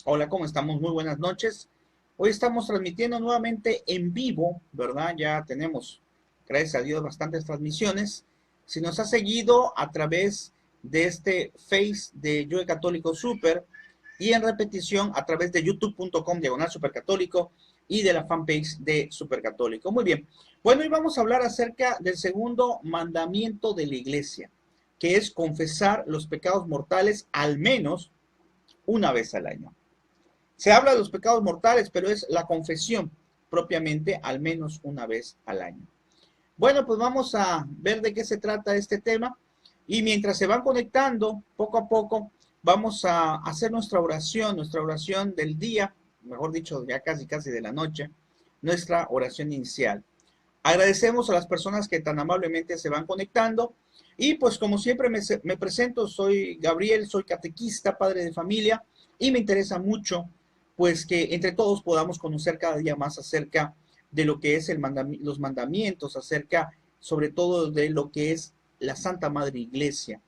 Hola, ¿cómo estamos? Muy buenas noches. Hoy estamos transmitiendo nuevamente en vivo, ¿verdad? Ya tenemos, gracias a Dios, bastantes transmisiones. Si nos ha seguido a través de este Face de Yo Católico Super y en repetición a través de youtube.com/supercatólico y de la fanpage de Supercatólico. Muy bien. Bueno, hoy vamos a hablar acerca del segundo mandamiento de la iglesia, que es confesar los pecados mortales al menos una vez al año. Se habla de los pecados mortales, pero es la confesión propiamente al menos una vez al año. Bueno, pues vamos a ver de qué se trata este tema y mientras se van conectando poco a poco, vamos a hacer nuestra oración del día, mejor dicho, ya casi de la noche, nuestra oración inicial. Agradecemos a las personas que tan amablemente se van conectando y pues como siempre me presento, soy Gabriel, soy catequista, padre de familia y me interesa mucho pues que entre todos podamos conocer cada día más acerca de lo que es los mandamientos, acerca sobre todo de lo que es la Santa Madre Iglesia,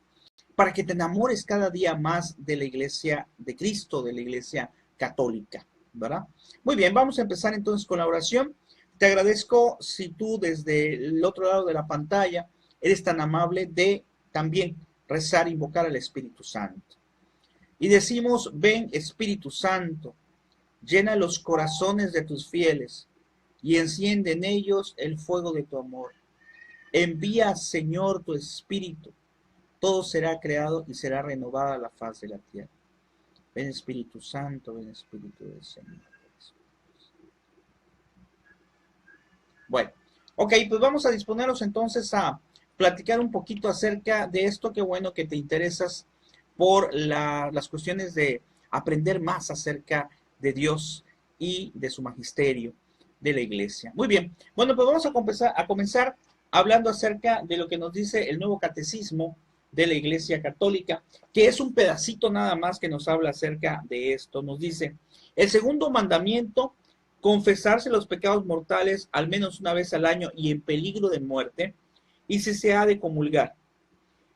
para que te enamores cada día más de la Iglesia de Cristo, de la Iglesia católica, ¿verdad? Muy bien, vamos a empezar entonces con la oración. Te agradezco si tú desde el otro lado de la pantalla eres tan amable de también rezar, invocar al Espíritu Santo. Y decimos, ven Espíritu Santo, llena los corazones de tus fieles y enciende en ellos el fuego de tu amor. Envía, Señor, tu Espíritu, todo será creado y será renovada la faz de la tierra. Ven Espíritu Santo, ven Espíritu del Señor. Bueno, ok, pues vamos a disponernos entonces a platicar un poquito acerca de esto. Qué bueno que te interesas por las cuestiones de aprender más acerca de Dios y de su magisterio de la iglesia. Muy bien, bueno, pues vamos a comenzar hablando acerca de lo que nos dice el nuevo catecismo de la Iglesia Católica, que es un pedacito nada más que nos habla acerca de esto. Nos dice, el segundo mandamiento, confesarse los pecados mortales al menos una vez al año y en peligro de muerte, y si se ha de comulgar.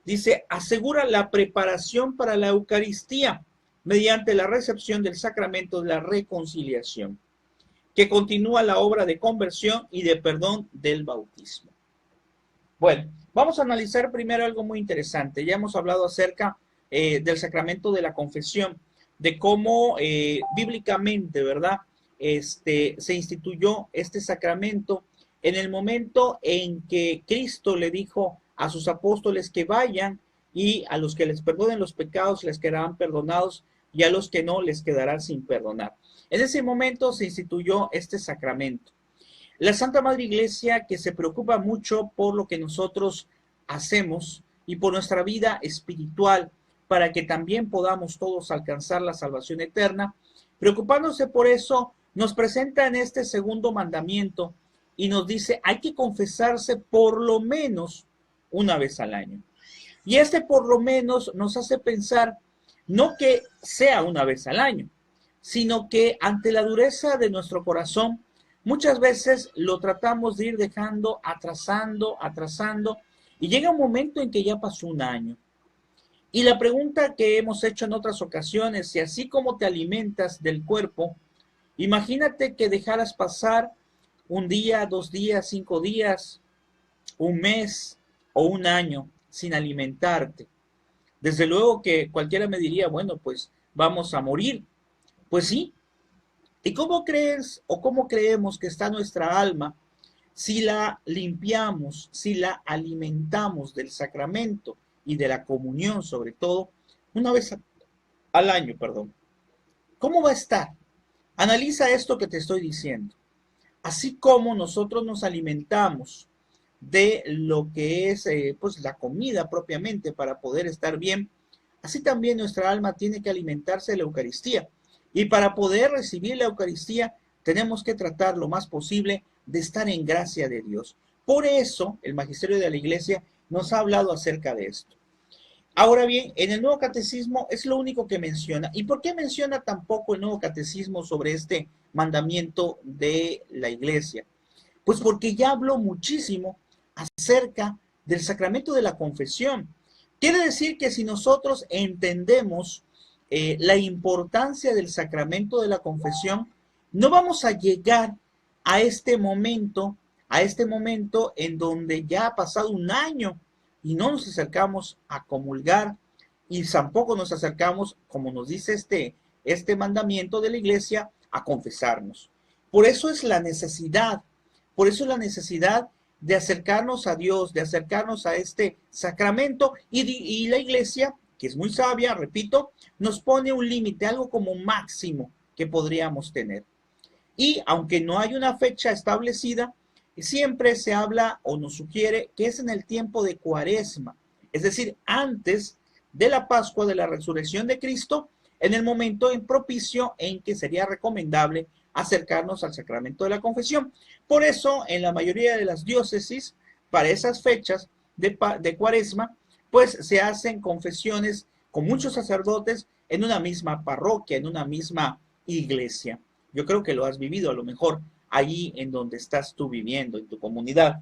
Dice, asegura la preparación para la Eucaristía mediante la recepción del sacramento de la reconciliación, que continúa la obra de conversión y de perdón del bautismo. Bueno, vamos a analizar primero algo muy interesante. Ya hemos hablado acerca del sacramento de la confesión, de cómo bíblicamente, ¿verdad? Se instituyó este sacramento en el momento en que Cristo le dijo a sus apóstoles que vayan y a los que les perdonen los pecados les quedarán perdonados y a los que no les quedarán sin perdonar. En ese momento se instituyó este sacramento. La Santa Madre Iglesia, que se preocupa mucho por lo que nosotros hacemos y por nuestra vida espiritual, para que también podamos todos alcanzar la salvación eterna, preocupándose por eso, nos presenta en este segundo mandamiento y nos dice, hay que confesarse por lo menos una vez al año. Y este por lo menos nos hace pensar no que sea una vez al año, sino que ante la dureza de nuestro corazón, muchas veces lo tratamos de ir dejando, atrasando, y llega un momento en que ya pasó un año. Y la pregunta que hemos hecho en otras ocasiones, si así como te alimentas del cuerpo, imagínate que dejaras pasar un día, 2 días, 5 días, un mes o un año sin alimentarte. Desde luego que cualquiera me diría, bueno, pues vamos a morir. Pues sí. ¿Y cómo crees o cómo creemos que está nuestra alma si la limpiamos, si la alimentamos del sacramento y de la comunión sobre todo, una vez al año, perdón? ¿Cómo va a estar? Analiza esto que te estoy diciendo. Así como nosotros nos alimentamos de lo que es pues la comida propiamente para poder estar bien, así también nuestra alma tiene que alimentarse de la Eucaristía. Y para poder recibir la Eucaristía tenemos que tratar lo más posible de estar en gracia de Dios. Por eso el magisterio de la Iglesia nos ha hablado acerca de esto. Ahora bien, en el Nuevo Catecismo es lo único que menciona. ¿Y por qué menciona tampoco el Nuevo Catecismo sobre este mandamiento de la Iglesia? Pues porque ya habló muchísimo acerca del sacramento de la confesión. Quiere decir que si nosotros entendemos la importancia del sacramento de la confesión, no vamos a llegar a este momento en donde ya ha pasado un año y no nos acercamos a comulgar y tampoco nos acercamos, como nos dice este mandamiento de la iglesia, a confesarnos. Por eso es la necesidad, de acercarnos a Dios, de acercarnos a este sacramento y la iglesia, que es muy sabia, repito, nos pone un límite, algo como máximo que podríamos tener. Y aunque no hay una fecha establecida, siempre se habla o nos sugiere que es en el tiempo de Cuaresma, es decir, antes de la Pascua de la Resurrección de Cristo, en el momento en propicio en que sería recomendable acercarnos al sacramento de la confesión. Por eso, en la mayoría de las diócesis, para esas fechas de Cuaresma, pues se hacen confesiones con muchos sacerdotes en una misma parroquia, en una misma iglesia. Yo creo que lo has vivido a lo mejor allí en donde estás tú viviendo, en tu comunidad.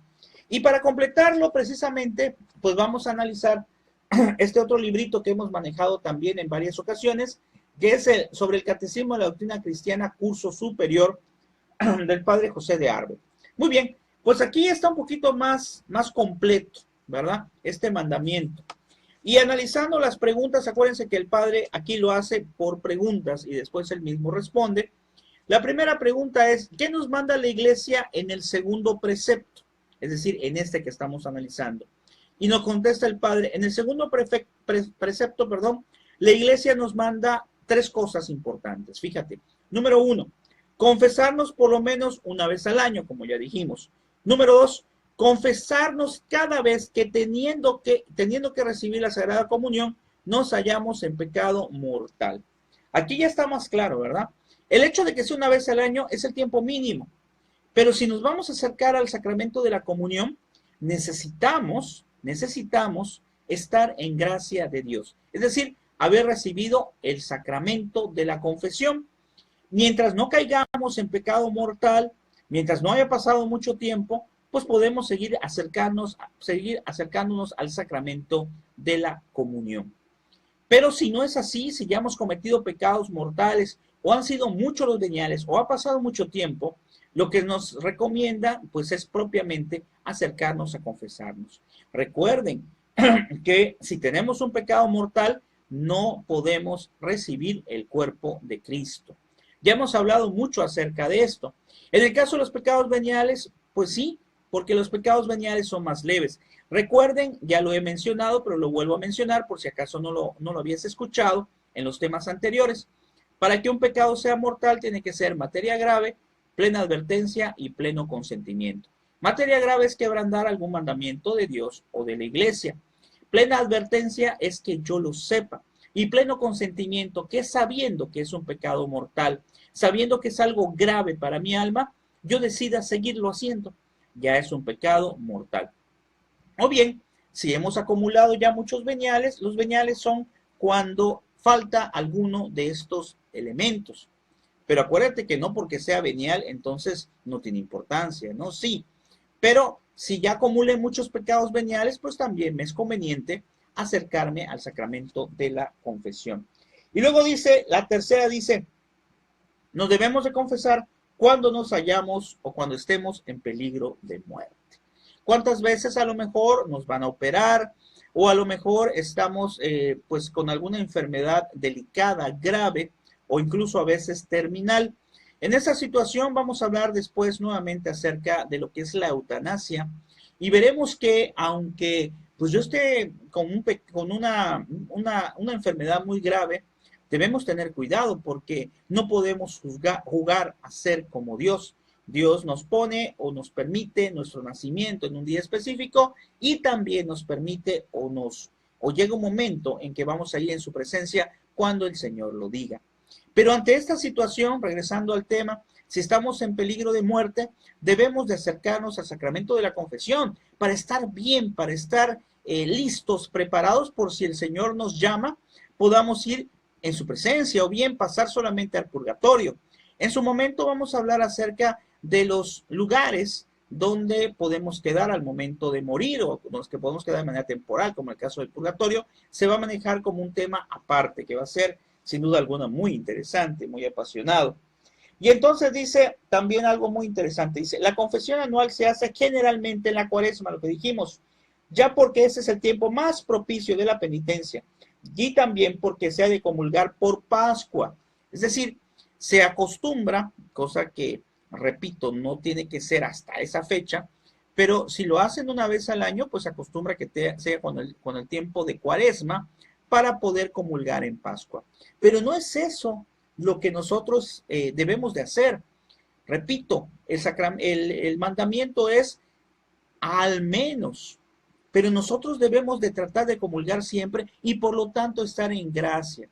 Y para completarlo precisamente, pues vamos a analizar este otro librito que hemos manejado también en varias ocasiones, que es sobre el Catecismo de la Doctrina Cristiana, curso superior del Padre José de Arbe. Muy bien, pues aquí está un poquito más completo, ¿verdad? Este mandamiento. Y analizando las preguntas, acuérdense que el Padre aquí lo hace por preguntas y después él mismo responde. La primera pregunta es, ¿qué nos manda la Iglesia en el segundo precepto? Es decir, en este que estamos analizando. Y nos contesta el Padre, en el segundo precepto, la Iglesia nos manda 3 cosas importantes. Fíjate, número 1, confesarnos por lo menos una vez al año, como ya dijimos. Número 2, confesarnos cada vez que teniendo que recibir la Sagrada Comunión, nos hallamos en pecado mortal. Aquí ya está más claro, ¿verdad? El hecho de que sea una vez al año es el tiempo mínimo. Pero si nos vamos a acercar al sacramento de la comunión, necesitamos estar en gracia de Dios. Es decir, haber recibido el sacramento de la confesión. Mientras no caigamos en pecado mortal, mientras no haya pasado mucho tiempo, pues podemos seguir acercándonos al sacramento de la comunión. Pero si no es así, si ya hemos cometido pecados mortales o han sido muchos los veniales o ha pasado mucho tiempo, lo que nos recomienda pues es propiamente acercarnos a confesarnos. Recuerden que si tenemos un pecado mortal, no podemos recibir el cuerpo de Cristo. Ya hemos hablado mucho acerca de esto. En el caso de los pecados veniales, pues sí, porque los pecados veniales son más leves. Recuerden, ya lo he mencionado, pero lo vuelvo a mencionar por si acaso no lo habías escuchado en los temas anteriores. Para que un pecado sea mortal tiene que ser materia grave, plena advertencia y pleno consentimiento. Materia grave es quebrantar algún mandamiento de Dios o de la iglesia. Plena advertencia es que yo lo sepa. Y pleno consentimiento, que sabiendo que es un pecado mortal, sabiendo que es algo grave para mi alma, yo decida seguirlo haciendo. Ya es un pecado mortal. O bien, si hemos acumulado ya muchos veniales, los veniales son cuando falta alguno de estos elementos. Pero acuérdate que no porque sea venial, entonces no tiene importancia, ¿no? Sí, pero si ya acumulé muchos pecados veniales, pues también me es conveniente acercarme al sacramento de la confesión. Y luego dice, la tercera dice, nos debemos de confesar cuando nos hallamos o cuando estemos en peligro de muerte. ¿Cuántas veces a lo mejor nos van a operar o a lo mejor estamos pues con alguna enfermedad delicada, grave o incluso a veces terminal? En esa situación vamos a hablar después nuevamente acerca de lo que es la eutanasia y veremos que aunque pues yo esté con una enfermedad muy grave, debemos tener cuidado porque no podemos jugar a ser como Dios. Dios nos pone o nos permite nuestro nacimiento en un día específico y también nos permite o llega un momento en que vamos a ir en su presencia cuando el Señor lo diga. Pero ante esta situación, regresando al tema, si estamos en peligro de muerte, debemos de acercarnos al sacramento de la confesión para estar bien, para estar listos, preparados por si el Señor nos llama, podamos ir en su presencia o bien pasar solamente al purgatorio. En su momento vamos a hablar acerca de los lugares donde podemos quedar al momento de morir o los que podemos quedar de manera temporal, como el caso del purgatorio, se va a manejar como un tema aparte, que va a ser sin duda alguna muy interesante, muy apasionado. Y entonces dice también algo muy interesante, dice, la confesión anual se hace generalmente en la cuaresma, lo que dijimos, ya porque ese es el tiempo más propicio de la penitencia, y también porque se ha de comulgar por Pascua. Es decir, se acostumbra, cosa que, repito, no tiene que ser hasta esa fecha, pero si lo hacen una vez al año, pues se acostumbra que sea con el tiempo de cuaresma para poder comulgar en Pascua. Pero no es eso lo que nosotros debemos de hacer. Repito, el mandamiento es al menos, pero nosotros debemos de tratar de comulgar siempre y por lo tanto estar en gracia.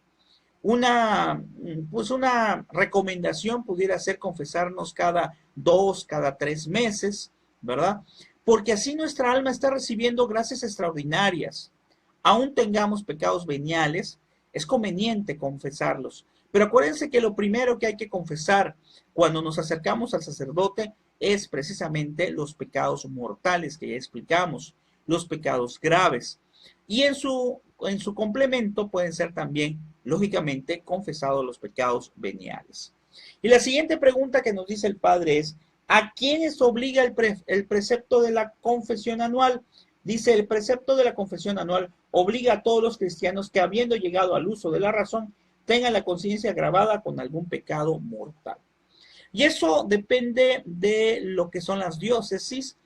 Pues una recomendación pudiera ser confesarnos cada 2, cada 3 meses, ¿verdad? Porque así nuestra alma está recibiendo gracias extraordinarias. Aún tengamos pecados veniales, es conveniente confesarlos. Pero acuérdense que lo primero que hay que confesar cuando nos acercamos al sacerdote es precisamente los pecados mortales que ya explicamos, los pecados graves. Y en su complemento pueden ser también, lógicamente, confesados los pecados veniales. Y la siguiente pregunta que nos dice el padre es, ¿a quiénes obliga el precepto de la confesión anual? Dice, el precepto de la confesión anual obliga a todos los cristianos que habiendo llegado al uso de la razón, tengan la conciencia agravada con algún pecado mortal. Y eso depende de lo que son las diócesis,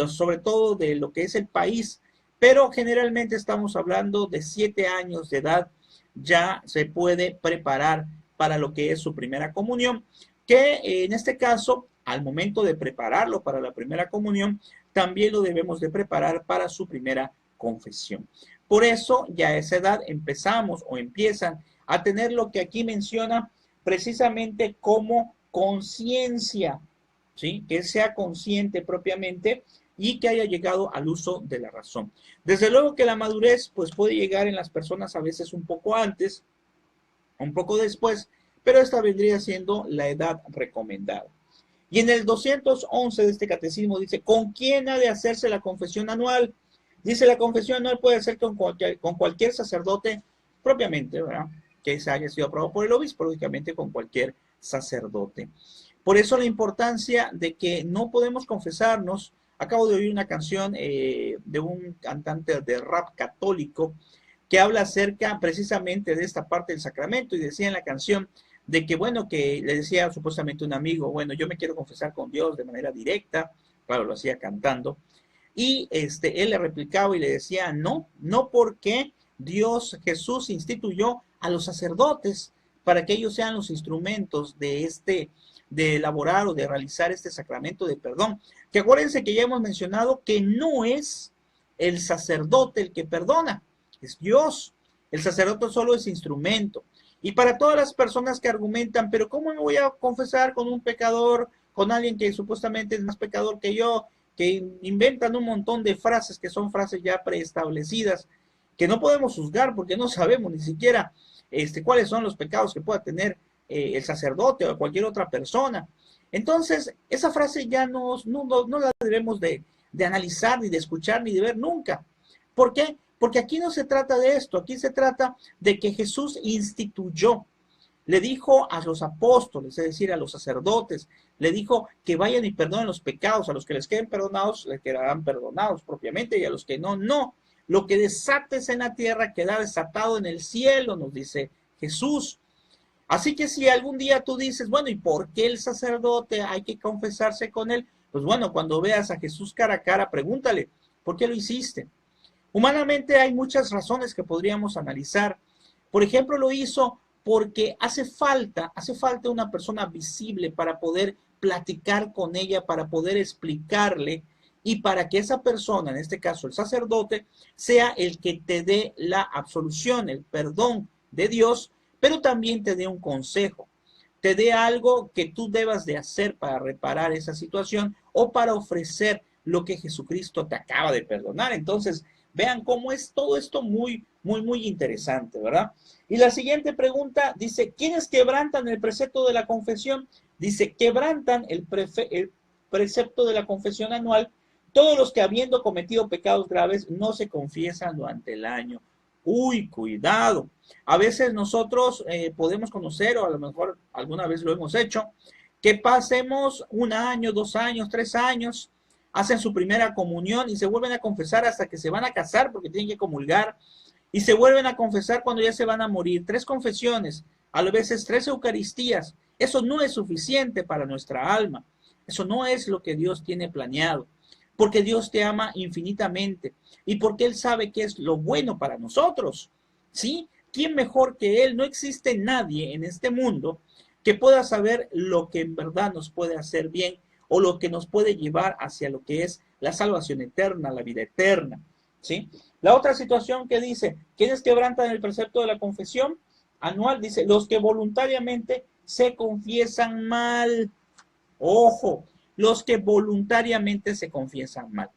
sobre todo de lo que es el país, pero generalmente estamos hablando de 7 años de edad, ya se puede preparar para lo que es su primera comunión, que en este caso, al momento de prepararlo para la primera comunión, también lo debemos de preparar para su primera confesión. Por eso ya a esa edad empezamos o empiezan a tener lo que aquí menciona precisamente como conciencia, ¿sí? Que sea consciente propiamente y que haya llegado al uso de la razón. Desde luego que la madurez pues puede llegar en las personas a veces un poco antes, un poco después, pero esta vendría siendo la edad recomendada. Y en el 211 de este catecismo dice, ¿con quién ha de hacerse la confesión anual? Dice, la confesión anual puede ser con cualquier sacerdote propiamente, ¿verdad? Que se haya sido aprobado por el obispo, lógicamente con cualquier sacerdote. Por eso la importancia de que no podemos confesarnos. Acabo de oír una canción de un cantante de rap católico que habla acerca precisamente de esta parte del sacramento y decía en la canción de que, bueno, que le decía supuestamente un amigo, bueno, yo me quiero confesar con Dios de manera directa, claro, lo hacía cantando, y él le replicaba y le decía, no, no porque Dios, Jesús instituyó a los sacerdotes para que ellos sean los instrumentos de elaborar o de realizar este sacramento de perdón. Que acuérdense que ya hemos mencionado que no es el sacerdote el que perdona, es Dios. El sacerdote solo es instrumento. Y para todas las personas que argumentan, pero ¿cómo me voy a confesar con un pecador, con alguien que supuestamente es más pecador que yo, que inventan un montón de frases que son frases ya preestablecidas, que no podemos juzgar porque no sabemos ni siquiera cuáles son los pecados que pueda tener el sacerdote o cualquier otra persona? Entonces, esa frase ya no la debemos de analizar, ni de escuchar, ni de ver nunca. ¿Por qué? Porque aquí no se trata de esto, aquí se trata de que Jesús instituyó, le dijo a los apóstoles, es decir, a los sacerdotes, le dijo que vayan y perdonen los pecados, a los que les queden perdonados, les quedarán perdonados propiamente, y a los que no, no. Lo que desates en la tierra queda desatado en el cielo, nos dice Jesús. Así que si algún día tú dices, bueno, ¿y por qué el sacerdote hay que confesarse con él? Pues bueno, cuando veas a Jesús cara a cara, pregúntale, ¿por qué lo hiciste? Humanamente hay muchas razones que podríamos analizar. Por ejemplo, lo hizo porque hace falta una persona visible para poder platicar con ella, para poder explicarle y para que esa persona, en este caso el sacerdote, sea el que te dé la absolución, el perdón de Dios, pero también te dé un consejo, te dé algo que tú debas de hacer para reparar esa situación o para ofrecer lo que Jesucristo te acaba de perdonar. Entonces, vean cómo es todo esto muy, muy, muy interesante, ¿verdad? Y la siguiente pregunta dice, ¿quiénes quebrantan el precepto de la confesión? Dice, quebrantan el precepto de la confesión anual todos los que habiendo cometido pecados graves no se confiesan durante el año. Uy, cuidado. A veces nosotros podemos conocer, o a lo mejor alguna vez lo hemos hecho, que pasemos 1 año, 2 años, 3 años, hacen su primera comunión y se vuelven a confesar hasta que se van a casar porque tienen que comulgar y se vuelven a confesar cuando ya se van a morir. 3 confesiones, a veces 3 eucaristías. Eso no es suficiente para nuestra alma. Eso no es lo que Dios tiene planeado. Porque Dios te ama infinitamente y porque Él sabe qué es lo bueno para nosotros. ¿Sí? ¿Quién mejor que Él? No existe nadie en este mundo que pueda saber lo que en verdad nos puede hacer bien o lo que nos puede llevar hacia lo que es la salvación eterna, la vida eterna. ¿Sí? La otra situación que dice, ¿quiénes quebrantan el precepto de la confesión anual? Dice, los que voluntariamente se confiesan mal. Ojo, los que voluntariamente se confiesan mal.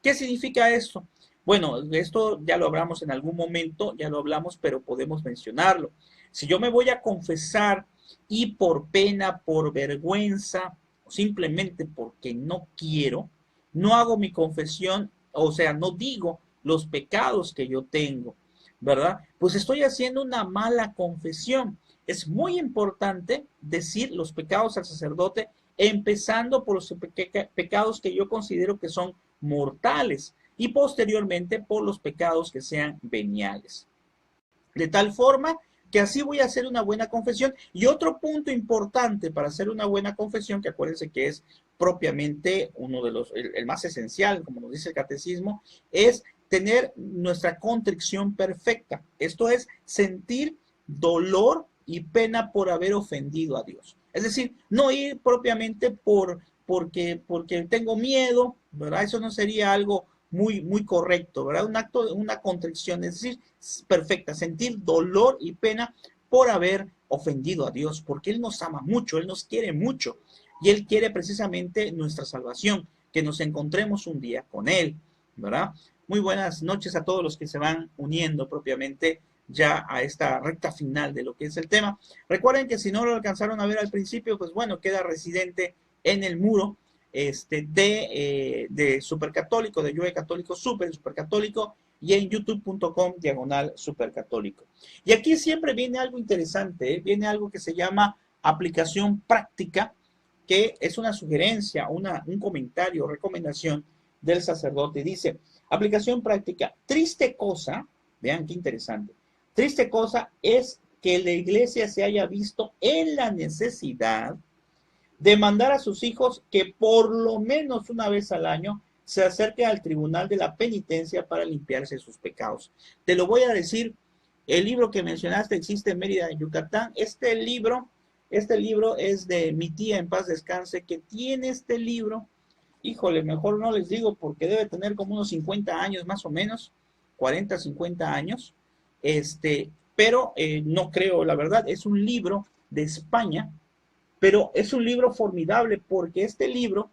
¿Qué significa esto? Bueno, esto ya lo hablamos en algún momento, ya lo hablamos, pero podemos mencionarlo. Si yo me voy a confesar y por pena, por vergüenza, o simplemente porque no quiero, no hago mi confesión, o sea, no digo los pecados que yo tengo, ¿verdad? Pues estoy haciendo una mala confesión. Es muy importante decir los pecados al sacerdote, empezando por los pecados que yo considero que son mortales y posteriormente por los pecados que sean veniales. De tal forma que así voy a hacer una buena confesión. Y otro punto importante para hacer una buena confesión, que acuérdense que es propiamente uno de los, el más esencial, como nos dice el catecismo, es tener nuestra contrición perfecta. Esto es sentir dolor y pena por haber ofendido a Dios. Es decir, no ir propiamente porque tengo miedo, ¿verdad? Eso no sería algo muy correcto, ¿verdad? Un acto de una contrición, es decir, perfecta, sentir dolor y pena por haber ofendido a Dios, porque Él nos ama mucho, Él nos quiere mucho, y Él quiere precisamente nuestra salvación, que nos encontremos un día con Él, ¿verdad? Muy buenas noches a todos los que se van uniendo propiamente ya a esta recta final de lo que es el tema. Recuerden que si no lo alcanzaron a ver al principio, pues bueno, queda residente en el muro de Supercatólico, de Yo Católico Supercatólico, y en youtube.com/supercatólico. Y aquí siempre viene algo interesante, viene algo que se llama aplicación práctica, que es una sugerencia, un comentario, recomendación del sacerdote. Dice, aplicación práctica, triste cosa, vean qué interesante, triste cosa es que la iglesia se haya visto en la necesidad de mandar a sus hijos que por lo menos una vez al año se acerquen al tribunal de la penitencia para limpiarse sus pecados. Te lo voy a decir, el libro que mencionaste existe en Mérida, en Yucatán. Este libro es de mi tía, en paz descanse, que tiene este libro. Híjole, mejor no les digo porque debe tener como unos 50 años más o menos, 40, 50 años. Pero no creo, la verdad, es un libro de España, pero es un libro formidable porque este libro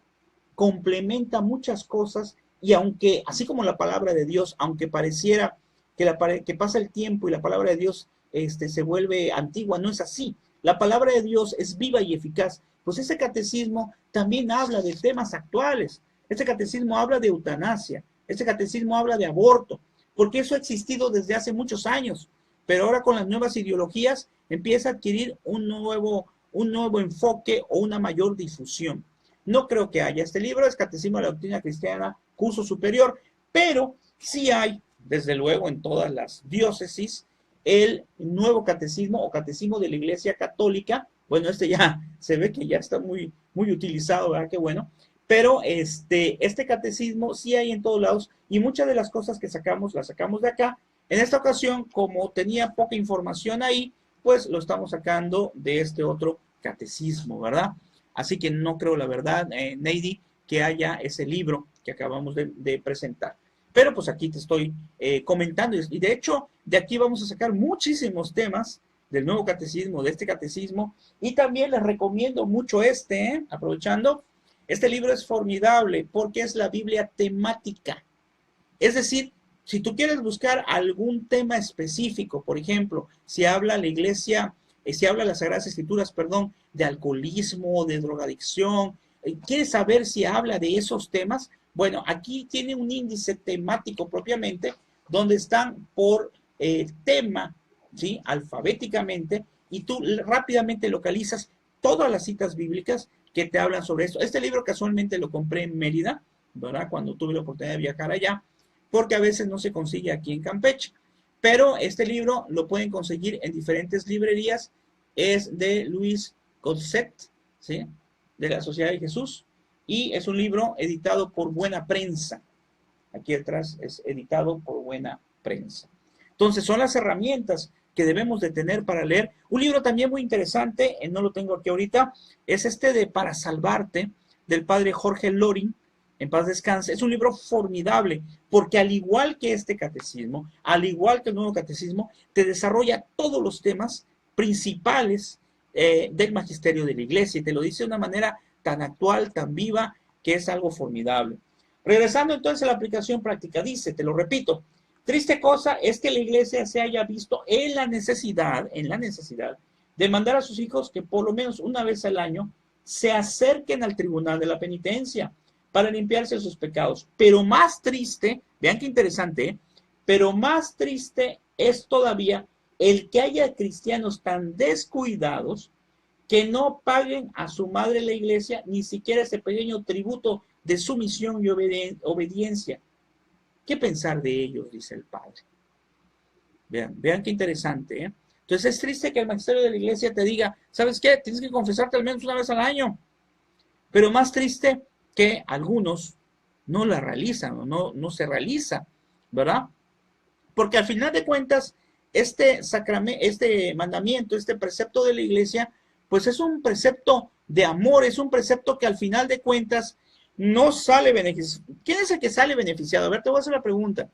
complementa muchas cosas y aunque, así como la palabra de Dios, aunque pareciera que pasa el tiempo y la palabra de Dios se vuelve antigua, no es así. La palabra de Dios es viva y eficaz. Pues ese catecismo también habla de temas actuales. Este catecismo habla de eutanasia. Este catecismo habla de aborto, porque eso ha existido desde hace muchos años. Pero ahora con las nuevas ideologías empieza a adquirir un nuevo enfoque o una mayor difusión. No creo que haya. Este libro es Catecismo de la Doctrina Cristiana, curso superior, pero sí hay, desde luego, en todas las diócesis, el nuevo catecismo o catecismo de la Iglesia Católica. Bueno, ya se ve que ya está muy utilizado, ¿verdad? Qué bueno. Pero este catecismo sí hay en todos lados y muchas de las cosas que sacamos, las sacamos de acá. En esta ocasión, como tenía poca información ahí, pues lo estamos sacando de este otro catecismo, ¿verdad? Así que no creo, la verdad, Neidi, que haya ese libro que acabamos de presentar. Pero pues aquí te estoy comentando y de hecho de aquí vamos a sacar muchísimos temas del nuevo catecismo, de este catecismo, y también les recomiendo mucho aprovechando, este libro es formidable porque es la Biblia temática. Es decir, si tú quieres buscar algún tema específico, por ejemplo, si habla la iglesia, si habla las Sagradas Escrituras, perdón, de alcoholismo, de drogadicción, ¿quieres saber si habla de esos temas? Bueno, aquí tiene un índice temático propiamente, donde están por tema, ¿sí? Alfabéticamente, y tú rápidamente localizas todas las citas bíblicas que te hablan sobre esto. Este libro casualmente lo compré en Mérida, ¿verdad? Cuando tuve la oportunidad de viajar allá, porque a veces no se consigue aquí en Campeche. Pero este libro lo pueden conseguir en diferentes librerías. Es de Luis Cosset, ¿sí? De la Sociedad de Jesús. Y es un libro editado por Buena Prensa. Aquí atrás es editado por Buena Prensa. Entonces son las herramientas que debemos de tener para leer. Un libro también muy interesante, no lo tengo aquí ahorita, es este de Para Salvarte, del padre Jorge Loring, en paz descanse. Es un libro formidable, porque al igual que este catecismo, al igual que el nuevo catecismo, te desarrolla todos los temas principales del magisterio de la iglesia, y te lo dice de una manera tan actual, tan viva, que es algo formidable. Regresando entonces a la aplicación práctica, dice, te lo repito, triste cosa es que la iglesia se haya visto en la necesidad de mandar a sus hijos que por lo menos una vez al año se acerquen al tribunal de la penitencia para limpiarse sus pecados. Pero más triste, vean qué interesante, pero más triste es todavía el que haya cristianos tan descuidados que no paguen a su madre la iglesia ni siquiera ese pequeño tributo de sumisión y obediencia. ¿Qué pensar de ellos? Dice el padre. Vean qué interesante, ¿eh? Entonces es triste que el magisterio de la iglesia te diga, ¿sabes qué? Tienes que confesarte al menos una vez al año. Pero más triste que algunos no la realizan o no se realiza, ¿verdad? Porque al final de cuentas, este mandamiento, este precepto de la iglesia, pues es un precepto de amor, es un precepto que al final de cuentas no sale beneficiado. ¿Quién es el que sale beneficiado? A ver, te voy a hacer la pregunta.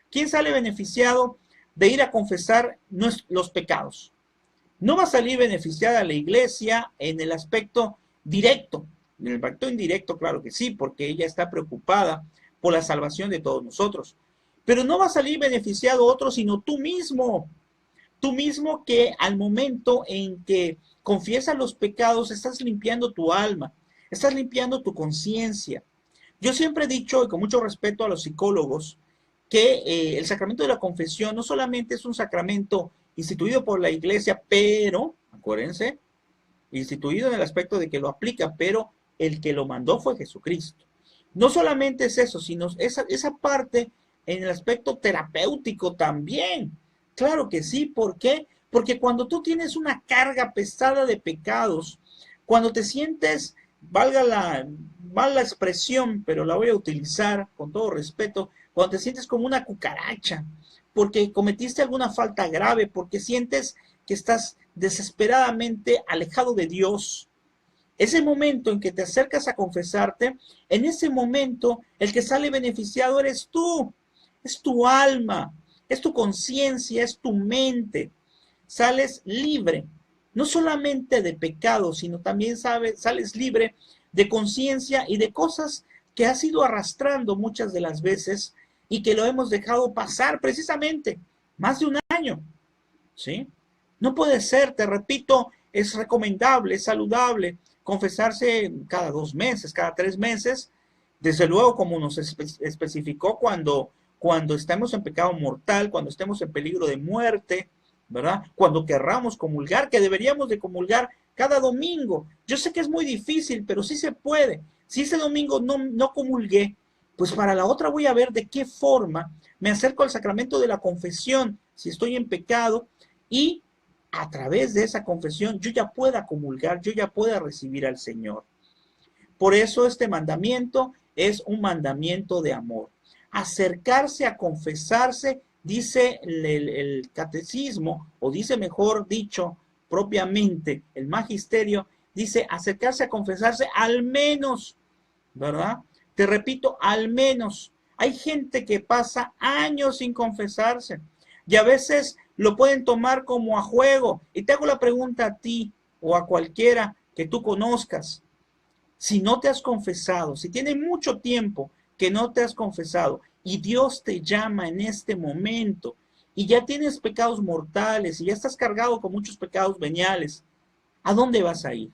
¿Quién sale beneficiado de ir a confesar los pecados? No va a salir beneficiada la iglesia en el aspecto directo. En el aspecto indirecto, claro que sí, porque ella está preocupada por la salvación de todos nosotros. Pero no va a salir beneficiado otro, sino tú mismo. Tú mismo, que al momento en que confiesas los pecados, estás limpiando tu alma, estás limpiando tu conciencia. Yo siempre he dicho, y con mucho respeto a los psicólogos, que el sacramento de la confesión no solamente es un sacramento instituido por la iglesia, pero, acuérdense, instituido en el aspecto de que lo aplica, pero el que lo mandó fue Jesucristo. No solamente es eso, sino esa parte en el aspecto terapéutico también. Claro que sí, ¿por qué? Porque cuando tú tienes una carga pesada de pecados, cuando te sientes, valga la mala expresión, pero la voy a utilizar con todo respeto, cuando te sientes como una cucaracha, porque cometiste alguna falta grave, porque sientes que estás desesperadamente alejado de Dios, ese momento en que te acercas a confesarte, en ese momento el que sale beneficiado eres tú, es tu alma, es tu conciencia, es tu mente. Sales libre, no solamente de pecado, sino también sales libre de conciencia y de cosas que has ido arrastrando muchas de las veces y que lo hemos dejado pasar precisamente más de un año, ¿sí? No puede ser, te repito, es recomendable, es saludable confesarse cada 2 meses, cada 3 meses, desde luego como nos especificó cuando estamos en pecado mortal, cuando estemos en peligro de muerte, ¿verdad? Cuando querramos comulgar, que deberíamos de comulgar cada domingo. Yo sé que es muy difícil, pero sí se puede. Si ese domingo no comulgué, pues para la otra voy a ver de qué forma me acerco al sacramento de la confesión, si estoy en pecado, y a través de esa confesión yo ya pueda comulgar, yo ya pueda recibir al Señor. Por eso este mandamiento es un mandamiento de amor. Acercarse a confesarse, dice el catecismo, o dice mejor dicho propiamente el magisterio, dice acercarse a confesarse al menos, ¿verdad? Te repito, al menos. Hay gente que pasa años sin confesarse y a veces lo pueden tomar como a juego. Y te hago la pregunta a ti o a cualquiera que tú conozcas. Si no te has confesado, si tiene mucho tiempo que no te has confesado y Dios te llama en este momento y ya tienes pecados mortales y ya estás cargado con muchos pecados veniales, ¿a dónde vas a ir?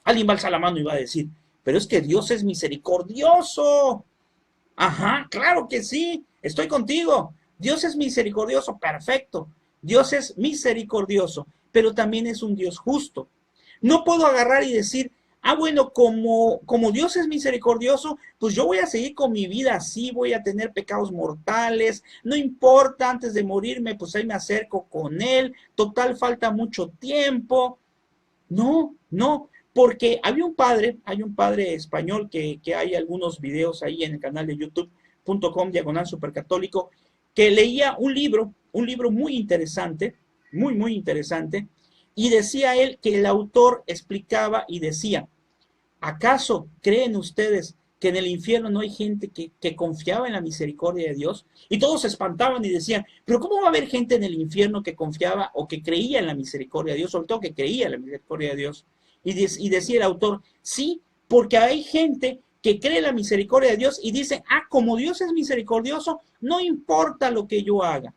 Alguien va a alzar la mano y va a decir, pero es que Dios es misericordioso. Ajá, claro que sí, estoy contigo. Dios es misericordioso, perfecto. Dios es misericordioso, pero también es un Dios justo. No puedo agarrar y decir, ah, bueno, como Dios es misericordioso, pues yo voy a seguir con mi vida así, voy a tener pecados mortales, no importa, antes de morirme, pues ahí me acerco con Él, total, falta mucho tiempo. No, no, porque hay un padre español que hay algunos videos ahí en el canal de youtube.com/supercatólico, que leía un libro muy interesante, muy interesante, y decía él que el autor explicaba y decía, ¿acaso creen ustedes que en el infierno no hay gente que confiaba en la misericordia de Dios? Y todos se espantaban y decían, pero ¿cómo va a haber gente en el infierno que confiaba o que creía en la misericordia de Dios? Sobre todo que creía en la misericordia de Dios. Y decía el autor, sí, porque hay gente que cree en la misericordia de Dios y dice, ah, como Dios es misericordioso, no importa lo que yo haga.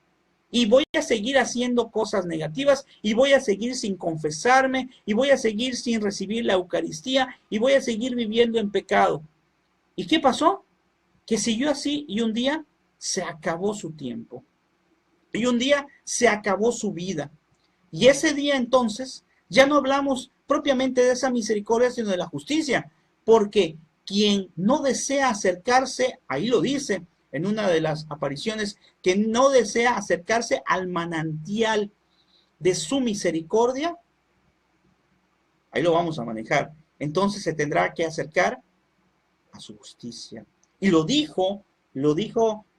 Y voy a seguir haciendo cosas negativas y voy a seguir sin confesarme y voy a seguir sin recibir la Eucaristía y voy a seguir viviendo en pecado. ¿Y qué pasó? Que siguió así y un día se acabó su tiempo. Y un día se acabó su vida. Y ese día entonces ya no hablamos propiamente de esa misericordia, sino de la justicia. Porque quien no desea acercarse, ahí lo dice en una de las apariciones, que no desea acercarse al manantial de su misericordia, ahí lo vamos a manejar. Entonces se tendrá que acercar a su justicia. Y lo dijo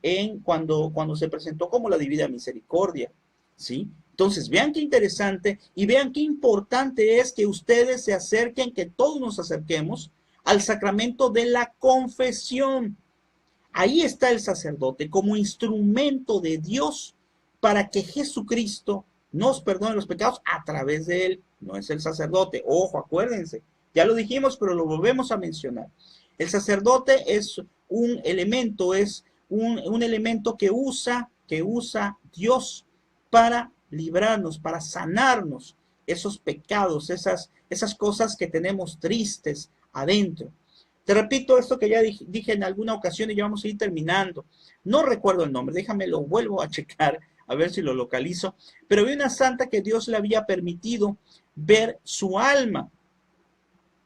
en cuando se presentó como la divina misericordia, ¿sí? Entonces, vean qué interesante y vean qué importante es que ustedes se acerquen, que todos nos acerquemos al sacramento de la confesión. Ahí está el sacerdote como instrumento de Dios para que Jesucristo nos perdone los pecados a través de él. No es el sacerdote, ojo, acuérdense, ya lo dijimos, pero lo volvemos a mencionar. El sacerdote es un elemento, un elemento que usa Dios para librarnos, para sanarnos esos pecados, esas cosas que tenemos tristes adentro. Te repito esto que ya dije en alguna ocasión y ya vamos a ir terminando. No recuerdo el nombre, déjame lo vuelvo a checar, a ver si lo localizo. Pero había una santa que Dios le había permitido ver su alma.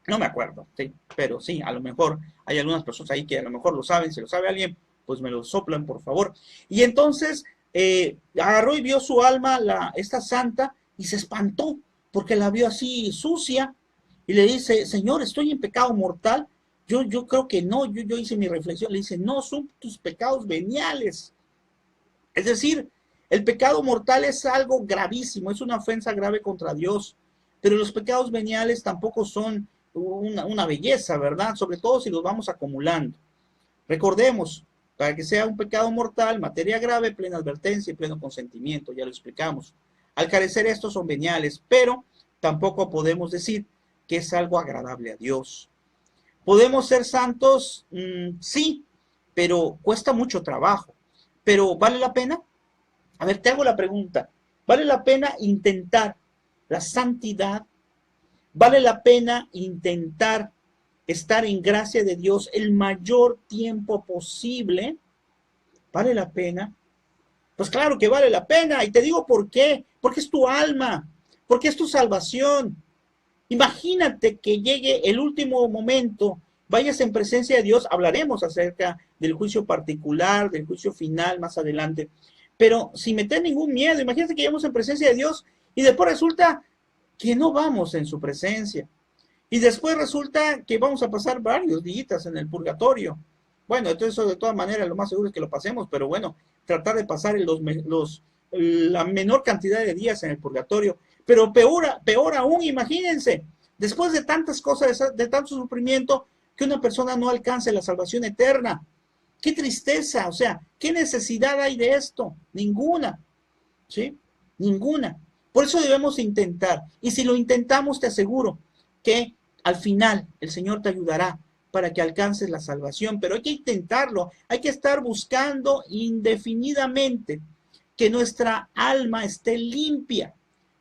No me acuerdo, sí, pero sí, a lo mejor hay algunas personas ahí que a lo mejor lo saben. Si lo sabe alguien, pues me lo soplan, por favor. Y entonces agarró y vio su alma, esta santa, y se espantó porque la vio así sucia. Y le dice, Señor, estoy en pecado mortal. Yo creo que no, yo hice mi reflexión, le dice, no, son tus pecados veniales. Es decir, el pecado mortal es algo gravísimo, es una ofensa grave contra Dios, pero los pecados veniales tampoco son una belleza, ¿verdad? Sobre todo si los vamos acumulando. Recordemos, para que sea un pecado mortal, materia grave, plena advertencia y pleno consentimiento, ya lo explicamos. Al carecer estos son veniales, pero tampoco podemos decir que es algo agradable a Dios. ¿Podemos ser santos? Sí, pero cuesta mucho trabajo. ¿Pero vale la pena? A ver, te hago la pregunta. ¿Vale la pena intentar la santidad? ¿Vale la pena intentar estar en gracia de Dios el mayor tiempo posible? ¿Vale la pena? Pues claro que vale la pena. Y te digo por qué. Porque es tu alma. Porque es tu salvación. Imagínate que llegue el último momento, vayas en presencia de Dios, hablaremos acerca del juicio particular, del juicio final más adelante, pero sin meter ningún miedo. Imagínate que lleguemos en presencia de Dios y después resulta que no vamos en su presencia. Y después resulta que vamos a pasar varios días en el purgatorio. Bueno, entonces eso de todas maneras lo más seguro es que lo pasemos, pero bueno, tratar de pasar la menor cantidad de días en el purgatorio. Pero peor aún, imagínense, después de tantas cosas, de tanto sufrimiento, que una persona no alcance la salvación eterna. ¡Qué tristeza! O sea, ¿qué necesidad hay de esto? Ninguna, ¿sí? Ninguna. Por eso debemos intentar. Y si lo intentamos, te aseguro que al final el Señor te ayudará para que alcances la salvación. Pero hay que intentarlo. Hay que estar buscando indefinidamente que nuestra alma esté limpia.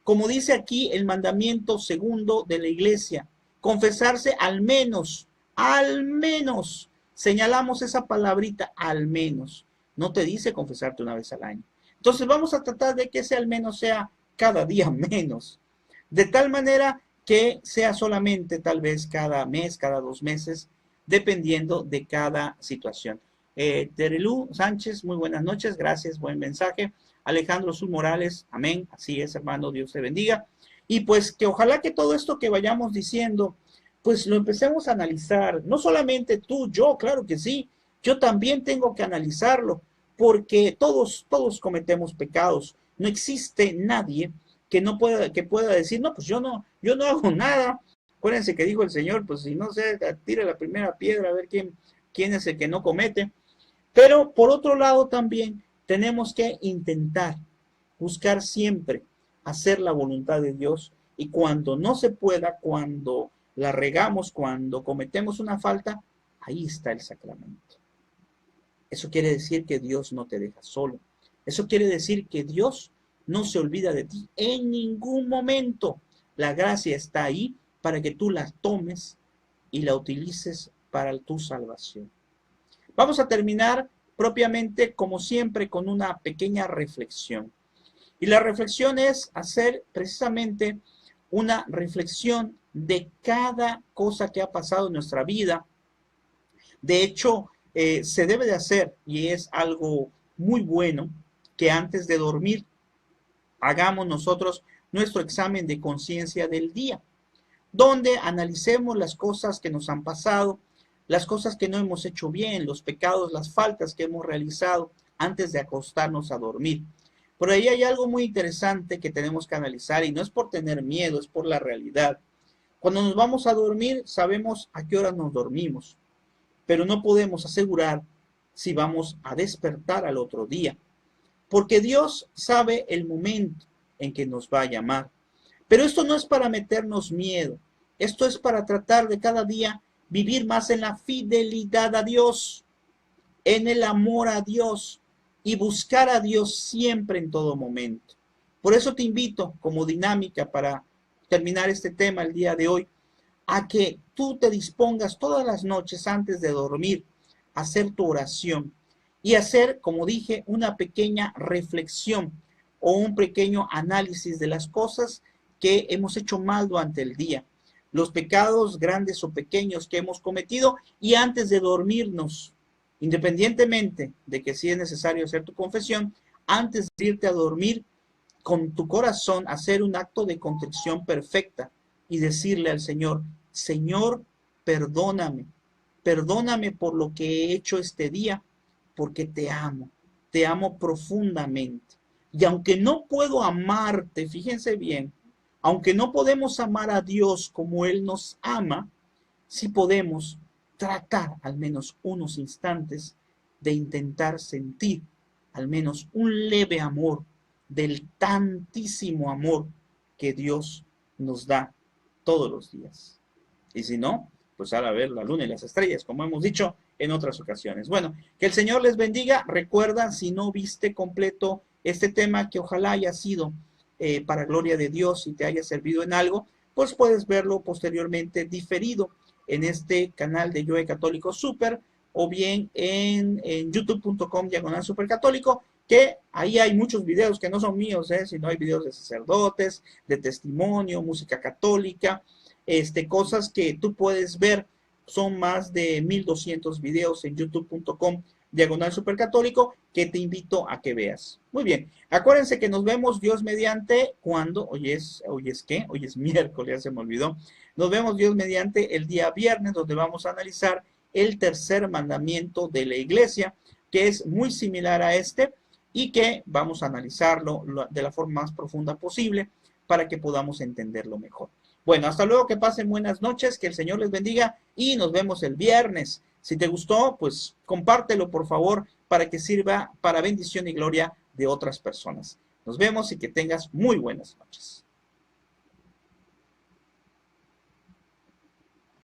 Como dice aquí el mandamiento segundo de la iglesia, confesarse al menos, señalamos esa palabrita, al menos, no te dice confesarte una vez al año. Entonces vamos a tratar de que ese al menos sea cada día menos, de tal manera que sea solamente tal vez cada mes, cada 2 meses, dependiendo de cada situación. Terelú Sánchez, muy buenas noches, gracias, buen mensaje. Alejandro Sul Morales, amén, así es, hermano, Dios te bendiga. Y pues que ojalá que todo esto que vayamos diciendo, pues lo empecemos a analizar, no solamente tú, yo, claro que sí, yo también tengo que analizarlo, porque todos cometemos pecados, no existe nadie que pueda decir, no, pues yo no hago nada. Acuérdense que dijo el Señor, pues si no se tire la primera piedra a ver quién es el que no comete. Pero por otro lado también tenemos que intentar buscar siempre hacer la voluntad de Dios y cuando no se pueda, cuando la regamos, cuando cometemos una falta, ahí está el sacramento. Eso quiere decir que Dios no te deja solo. Eso quiere decir que Dios no se olvida de ti en ningún momento. La gracia está ahí para que tú la tomes y la utilices para tu salvación. Vamos a terminar propiamente, como siempre, con una pequeña reflexión. Y la reflexión es hacer precisamente una reflexión de cada cosa que ha pasado en nuestra vida. De hecho, se debe de hacer, y es algo muy bueno, que antes de dormir hagamos nosotros nuestro examen de conciencia del día, donde analicemos las cosas que nos han pasado, las cosas que no hemos hecho bien, los pecados, las faltas que hemos realizado antes de acostarnos a dormir. Por ahí hay algo muy interesante que tenemos que analizar y no es por tener miedo, es por la realidad. Cuando nos vamos a dormir, sabemos a qué hora nos dormimos, pero no podemos asegurar si vamos a despertar al otro día, porque Dios sabe el momento en que nos va a llamar. Pero esto no es para meternos miedo, esto es para tratar de cada día vivir más en la fidelidad a Dios, en el amor a Dios y buscar a Dios siempre en todo momento. Por eso te invito como dinámica para terminar este tema el día de hoy, a que tú te dispongas todas las noches antes de dormir a hacer tu oración y hacer, como dije, una pequeña reflexión o un pequeño análisis de las cosas que hemos hecho mal durante el día, los pecados grandes o pequeños que hemos cometido y antes de dormirnos, independientemente de que si es necesario hacer tu confesión, antes de irte a dormir con tu corazón, hacer un acto de contrición perfecta y decirle al Señor, Señor, perdóname, perdóname por lo que he hecho este día, porque te amo profundamente. Y aunque no puedo amarte, fíjense bien, aunque no podemos amar a Dios como Él nos ama, sí podemos tratar al menos unos instantes de intentar sentir al menos un leve amor del tantísimo amor que Dios nos da todos los días. Y si no, pues a ver la luna y las estrellas, como hemos dicho en otras ocasiones. Bueno, que el Señor les bendiga. Recuerda, si no viste completo este tema, que ojalá haya sido para gloria de Dios y te haya servido en algo, pues puedes verlo posteriormente diferido en este canal de Yo Católico Super o bien en youtube.com/supercatólico, que ahí hay muchos videos que no son míos, sino hay videos de sacerdotes, de testimonio, música católica, cosas que tú puedes ver. Son más de 1200 videos en youtube.com/supercatólico que te invito a que veas. Muy bien, acuérdense que nos vemos Dios mediante cuando, hoy es miércoles, ya se me olvidó. Nos vemos Dios mediante el día viernes, donde vamos a analizar el tercer mandamiento de la iglesia, que es muy similar a este y que vamos a analizarlo de la forma más profunda posible para que podamos entenderlo mejor. Bueno, hasta luego, que pasen buenas noches, que el Señor les bendiga y nos vemos el viernes. Si te gustó, pues compártelo por favor para que sirva para bendición y gloria de otras personas. Nos vemos y que tengas muy buenas noches.